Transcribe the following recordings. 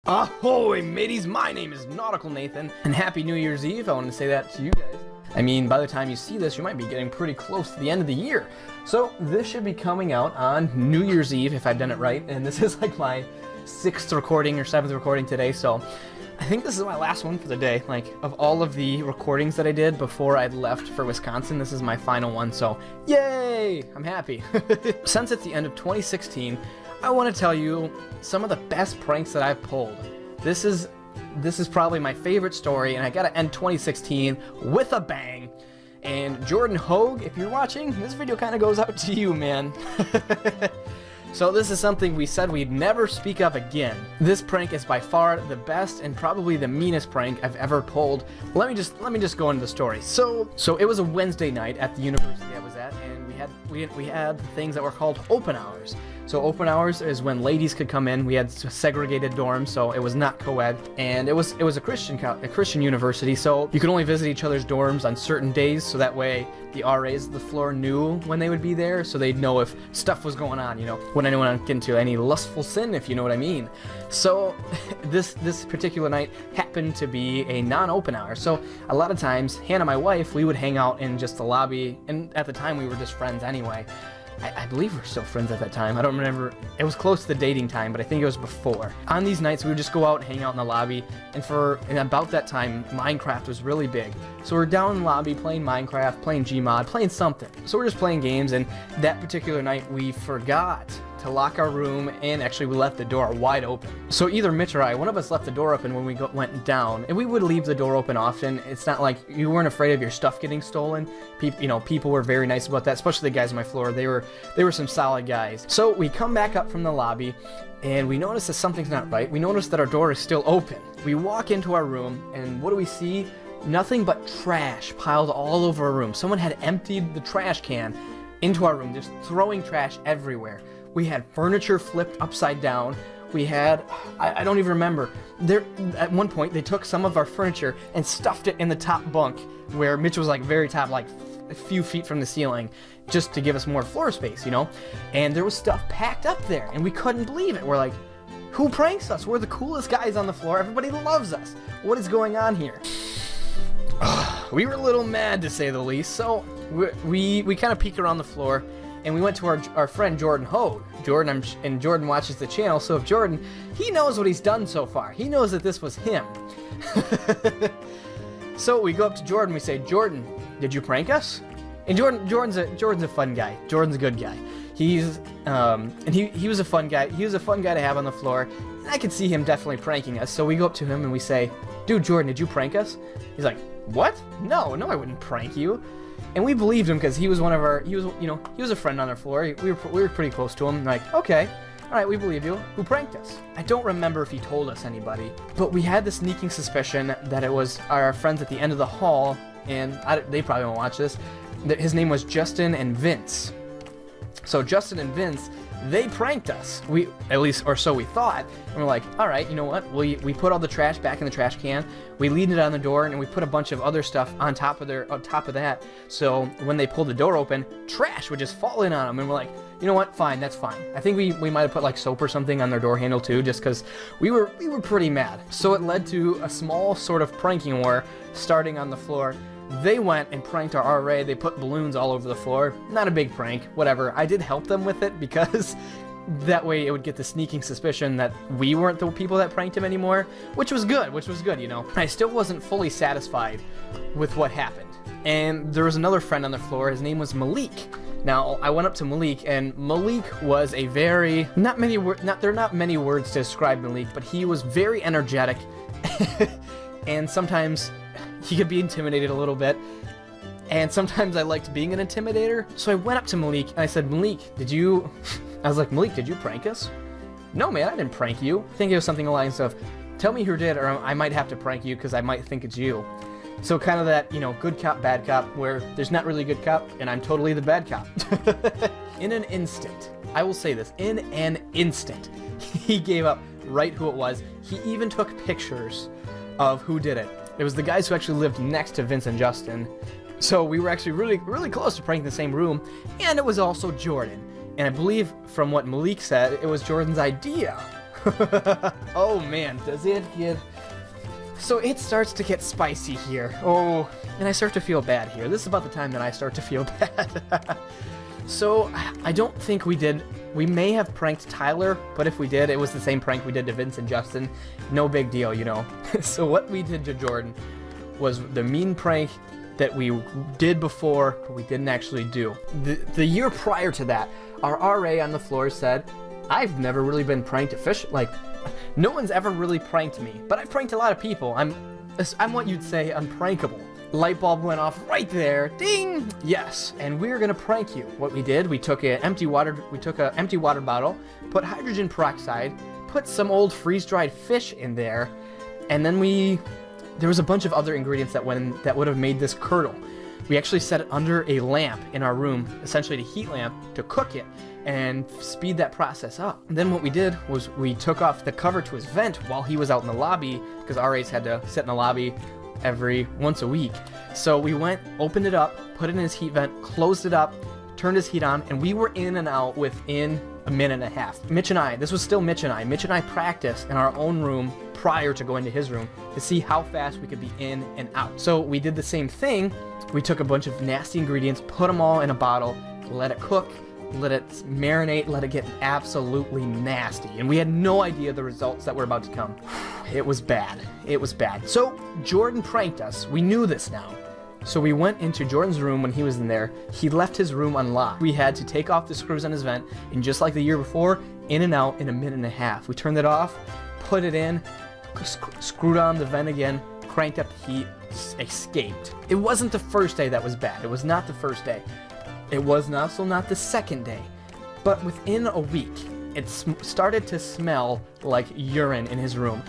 Ahoy, mateys! My name is Nautical Nathan, and Happy New Year's Eve. I want to say that to you guys. I mean, by the time you see this, you might be getting pretty close to the end of the year. So this should be coming out on New Year's Eve, if I've done it right, and this is like my 6th recording or 7th recording today, so I think this is my last one for the day. Like, of all of the recordings that I did before I'd left for Wisconsin, this is my final one, so yay! I'm happy. Since it's the end of 2016, I want to tell you some of the best pranks that I've pulled. This is probably my favorite story, and I gotta end 2016 with a bang. And Jordan Hogue, if you're watching, this video kind of goes out to you, man. So this is something we said we'd never speak of again. This prank is by far the best and probably the meanest prank I've ever pulled. Let me just go into the story. So it was a Wednesday night at the university I was at, and we had things that were called open hours. So open hours is when ladies could come in. We had segregated dorms, so it was not co-ed, and it was a Christian university, so you could only visit each other's dorms on certain days, so that way the RAs of the floor knew when they would be there, so they'd know if stuff was going on, you know, when anyone get into any lustful sin, if you know what I mean. So this particular night happened to be a non-open hour, so a lot of times Hannah, my wife, we would hang out in just the lobby, and at the time we were just friends anyway. I believe we're still friends at that time. I don't remember. It was close to the dating time, but I think it was before. On these nights, we would just go out and hang out in the lobby, and about that time, Minecraft was really big. So we're down in the lobby playing Minecraft, playing Gmod, playing something. So we're just playing games, and that particular night, we forgot to lock our room, and actually we left the door wide open. So either Mitch or I, one of us left the door open when we went down, and we would leave the door open often. It's not like you weren't afraid of your stuff getting stolen. People were very nice about that, especially the guys on my floor. They were some solid guys. So we come back up from the lobby, and we notice that something's not right. We notice that our door is still open. We walk into our room, and what do we see? Nothing but trash piled all over our room. Someone had emptied the trash can into our room, just throwing trash everywhere. We had furniture flipped upside down. We had, I don't even remember. At one point, they took some of our furniture and stuffed it in the top bunk, where Mitch was like very top, like a few feet from the ceiling, just to give us more floor space, you know? And there was stuff packed up there, and we couldn't believe it. We're like, who pranks us? We're the coolest guys on the floor. Everybody loves us. What is going on here? We were a little mad, to say the least, so we kind of peek around the floor, and we went to our friend Jordan Hogue. And Jordan watches the channel, so if Jordan, he knows what he's done so far. He knows that this was him. So we go up to Jordan, we say, Jordan, did you prank us? And Jordan's a fun guy. Jordan's a good guy. He's and he was a fun guy. He was a fun guy to have on the floor. And I could see him definitely pranking us. So we go up to him and we say, dude, Jordan, did you prank us? He's like, what? No, I wouldn't prank you. And we believed him because he was he was a friend on our floor. We were pretty close to him. Like, okay, all right, we believe you. Who pranked us? I don't remember if he told us anybody, but we had the sneaking suspicion that it was our friends at the end of the hall, and they probably won't watch this. His name was Justin and Vince. So Justin and Vince, they pranked us. At least, or so we thought. And we're like, all right, you know what? We put all the trash back in the trash can. We leaned it on the door, and we put a bunch of other stuff on top of that. So when they pulled the door open, trash would just fall in on them. And we're like, you know what? Fine, that's fine. I think we might have put like soap or something on their door handle too, just because we were pretty mad. So it led to a small sort of pranking war starting on the floor. They went and pranked our RA. They put balloons all over the floor. Not a big prank, whatever. I did help them with it because that way it would get the sneaking suspicion that we weren't the people that pranked him anymore, which was good, you know. I still wasn't fully satisfied with what happened. And there was another friend on the floor. His name was Malik. Now, I went up to Malik, and Malik was a very, there are not many words to describe Malik, but he was very energetic, and sometimes he could be intimidated a little bit, and sometimes I liked being an intimidator. So I went up to Malik, and I said, Malik, did you prank us? No, man, I didn't prank you. I think it was something along the lines of, tell me who did, or I might have to prank you because I might think it's you. So kind of that, you know, good cop, bad cop, where there's not really a good cop, and I'm totally the bad cop. In an instant, I will say this, in an instant, he gave up right who it was. He even took pictures of who did it. It was the guys who actually lived next to Vince and Justin. So we were actually really close to pranking the same room, and it was also Jordan. And I believe from what Malik said, it was Jordan's idea. Oh man, does it get... So it starts to get spicy here. Oh, and I start to feel bad here. This is about the time that I start to feel bad. So I don't think we did... We may have pranked Tyler, but if we did, it was the same prank we did to Vince and Justin. No big deal, you know. So what we did to Jordan was the mean prank that we did before, but we didn't actually do. The year prior to that, our RA on the floor said, I've never really been pranked officially. Like, no one's ever really pranked me, but I've pranked a lot of people. I'm what you'd say unprankable. Light bulb went off right there. Ding! Yes, and we're gonna prank you. What we did, we took an empty water bottle, put hydrogen peroxide, put some old freeze-dried fish in there, and then there was a bunch of other ingredients that would have made this curdle. We actually set it under a lamp in our room, essentially a heat lamp, to cook it and speed that process up. And then what we did was we took off the cover to his vent while he was out in the lobby, because RAs had to sit in the lobby once a week. So we went, opened it up, put it in his heat vent, closed it up, turned his heat on, and we were in and out within a minute and a half. Mitch and I practiced in our own room prior to going to his room to see how fast we could be in and out. So we did the same thing. We took a bunch of nasty ingredients, put them all in a bottle, let it cook, let it marinate, let it get absolutely nasty. And we had no idea the results that were about to come. It was bad. It was bad. So Jordan pranked us. We knew this now. So we went into Jordan's room when he was in there. He left his room unlocked. We had to take off the screws on his vent, and just like the year before, in and out in a minute and a half. We turned it off, put it in, screwed on the vent again, cranked up the heat, escaped. It wasn't the first day that was bad. It was not the first day. It was also not the second day. But within a week, it started to smell like urine in his room.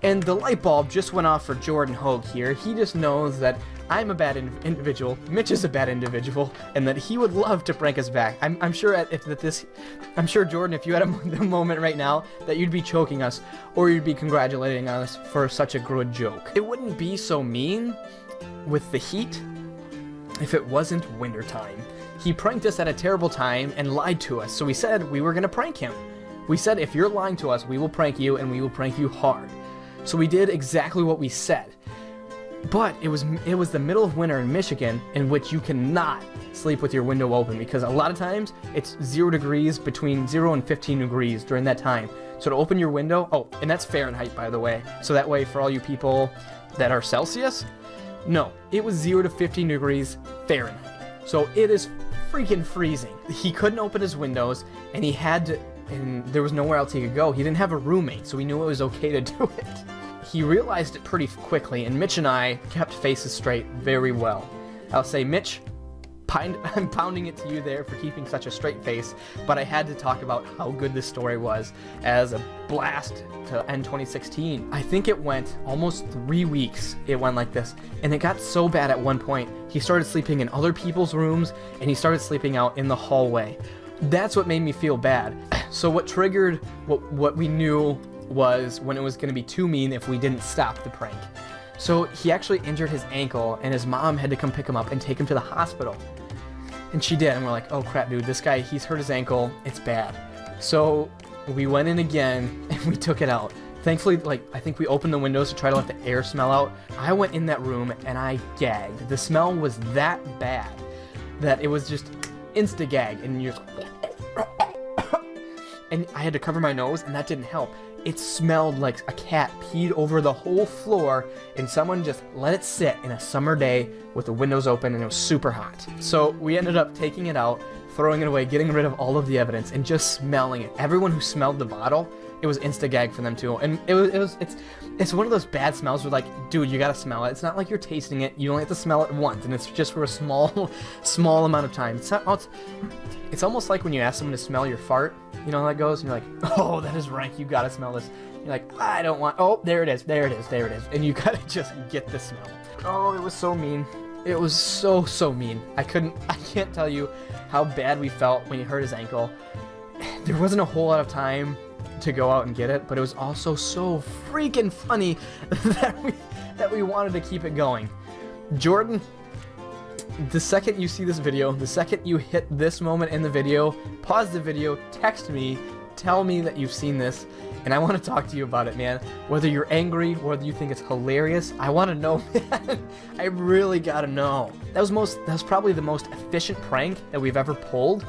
And the light bulb just went off for Jordan Hogue here. He just knows that I'm a bad individual, Mitch is a bad individual, and that he would love to prank us back. I'm sure Jordan, if you had a moment right now, that you'd be choking us, or you'd be congratulating us for such a good joke. It wouldn't be so mean with the heat if it wasn't wintertime. He pranked us at a terrible time and lied to us, so we said we were gonna prank him. We said, if you're lying to us, we will prank you, and we will prank you hard. So we did exactly what we said. But it was the middle of winter in Michigan, in which you cannot sleep with your window open, because a lot of times it's 0 degrees, between 0 and 15 degrees during that time. So to open your window, oh, and that's Fahrenheit, by the way. So that way, for all you people that are Celsius, no, it was 0 to 15 degrees Fahrenheit. So it is freaking freezing. He couldn't open his windows, and and there was nowhere else he could go. He didn't have a roommate, so we knew it was okay to do it. He realized it pretty quickly, and Mitch and I kept faces straight very well. I'll say, Mitch, I'm pounding it to you there for keeping such a straight face, but I had to talk about how good this story was as a blast to end 2016. I think it went almost 3 weeks, it went like this, and it got so bad at one point, he started sleeping in other people's rooms, and he started sleeping out in the hallway. That's what made me feel bad. So what triggered what we knew was when it was going to be too mean if we didn't stop the prank. So he actually injured his ankle, and his mom had to come pick him up and take him to the hospital. And she did, and we're like, oh crap, dude, this guy, he's hurt his ankle, it's bad. So we went in again, and we took it out. Thankfully, I think we opened the windows to try to let the air smell out. I went in that room, and I gagged. The smell was that bad that it was just insta-gag, and you're and I had to cover my nose, and that didn't help. It smelled like a cat peed over the whole floor, and someone just let it sit in a summer day with the windows open, and it was super hot. So we ended up taking it out, throwing it away, getting rid of all of the evidence, and just smelling it. Everyone who smelled the bottle, it was insta-gag for them too. And it's one of those bad smells where, like, dude, you gotta smell it. It's not like you're tasting it. You only have to smell it once, and it's just for a small amount of time. It's almost like when you ask someone to smell your fart. You know how that goes? And you're like, oh, that is rank. You gotta smell this. You're like, I don't want. Oh, there it is. There it is. There it is. And you gotta just get the smell. Oh, it was so mean. It was so mean. I can't tell you how bad we felt when he hurt his ankle. There wasn't a whole lot of time to go out and get it, but it was also so freaking funny that we wanted to keep it going. Jordan, the second you see this video, the second you hit this moment in the video, pause the video, text me tell me that you've seen this, and I want to talk to you about it, man. Whether you're angry, whether you think it's hilarious, I want to know, man. I really gotta know. That was probably the most efficient prank that we've ever pulled.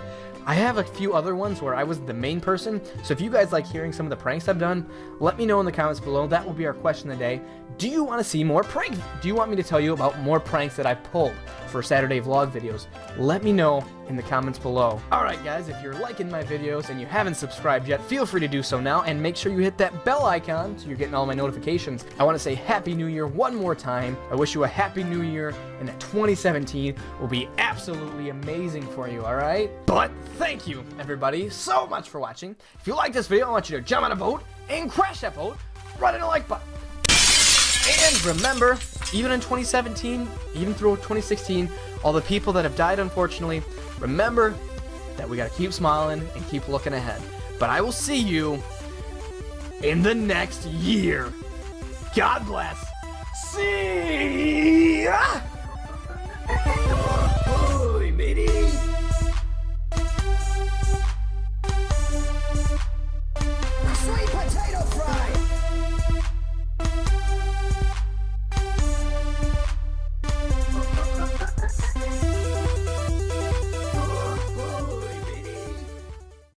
I have a few other ones where I was the main person, so if you guys like hearing some of the pranks I've done, let me know in the comments below. That will be our question of the day. Do you want to see more pranks? Do you want me to tell you about more pranks that I pulled for Saturday vlog videos? Let me know in the comments below. Alright guys, if you're liking my videos and you haven't subscribed yet, feel free to do so now, and make sure you hit that bell icon so you're getting all my notifications. I want to say Happy New Year one more time. I wish you a Happy New Year, and that 2017 will be absolutely amazing for you, alright? But thank you, everybody, so much for watching. If you like this video, I want you to jump on a boat and crash that boat right in the like button. And remember, even in 2017, even through 2016, all the people that have died, unfortunately, remember that we gotta keep smiling and keep looking ahead. But I will see you in the next year. God bless. See ya!